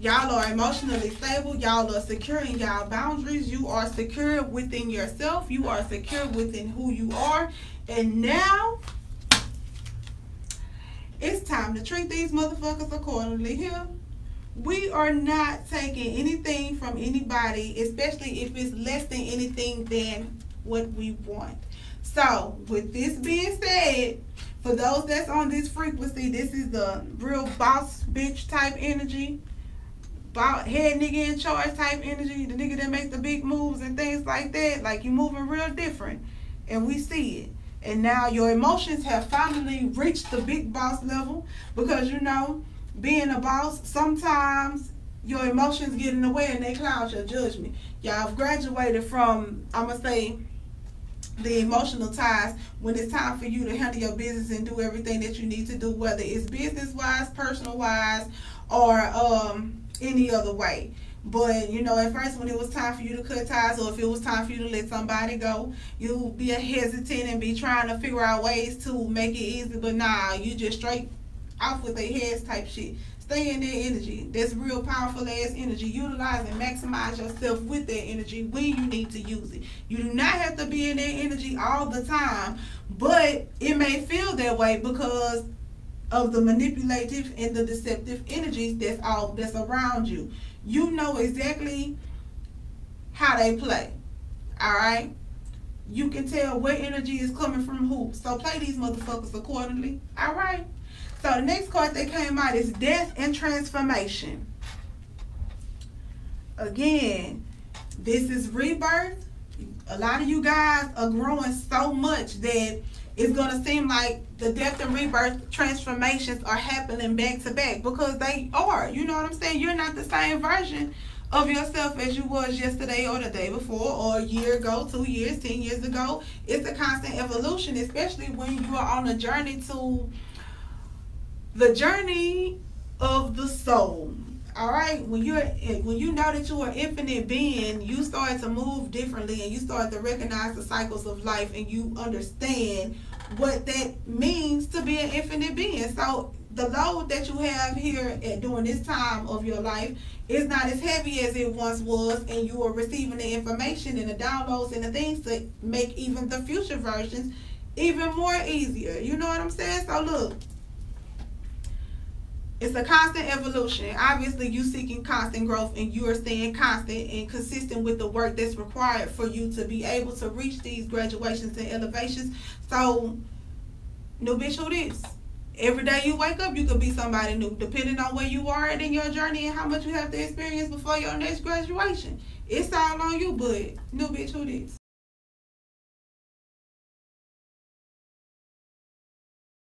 Y'all are emotionally stable. Y'all are secure in y'all boundaries. You are secure within yourself. You are secure within who you are. And now it's time to treat these motherfuckers accordingly here. We are not taking anything from anybody, especially if it's less than anything than what we want. So, with this being said, for those that's on this frequency, this is the real boss bitch type energy, head nigga in charge type energy, the nigga that makes the big moves and things like that. Like, you moving real different, and we see it. And now your emotions have finally reached the big boss level, because you know, being a boss, sometimes your emotions get in the way and they cloud your judgment. Y'all have graduated from, I'm going to say, the emotional ties when it's time for you to handle your business and do everything that you need to do, whether it's business-wise, personal-wise, or any other way. But, you know, at first when it was time for you to cut ties, or if it was time for you to let somebody go, you'll be hesitant and be trying to figure out ways to make it easy. But nah, you just straight off with their heads type shit. Stay in their energy. That's real powerful ass energy. Utilize and maximize yourself with that energy when you need to use it. You do not have to be in that energy all the time, but it may feel that way because of the manipulative and the deceptive energies that's around you. You know exactly how they play. Alright? You can tell what energy is coming from who. So play these motherfuckers accordingly. Alright? So the next card that came out is Death and Transformation. Again, this is rebirth. A lot of you guys are growing so much that it's going to seem like the death and rebirth transformations are happening back to back, because they are. You know what I'm saying? You're not the same version of yourself as you was yesterday or the day before or a year ago, 2 years, 10 years ago. It's a constant evolution, especially when you are on a journey to the journey of the soul. All right, when you know that you are infinite being, you start to move differently, and you start to recognize the cycles of life, and you understand what that means to be an infinite being. So the load that you have here during this time of your life is not as heavy as it once was, and you are receiving the information and the downloads and the things to make even the future versions even more easier. You know what I'm saying? So look, it's a constant evolution. Obviously, you seeking constant growth, and you are staying constant and consistent with the work that's required for you to be able to reach these graduations and elevations. So, new bitch, who this? Every day you wake up, you could be somebody new, depending on where you are in your journey and how much you have to experience before your next graduation. It's all on you, but new bitch, who this?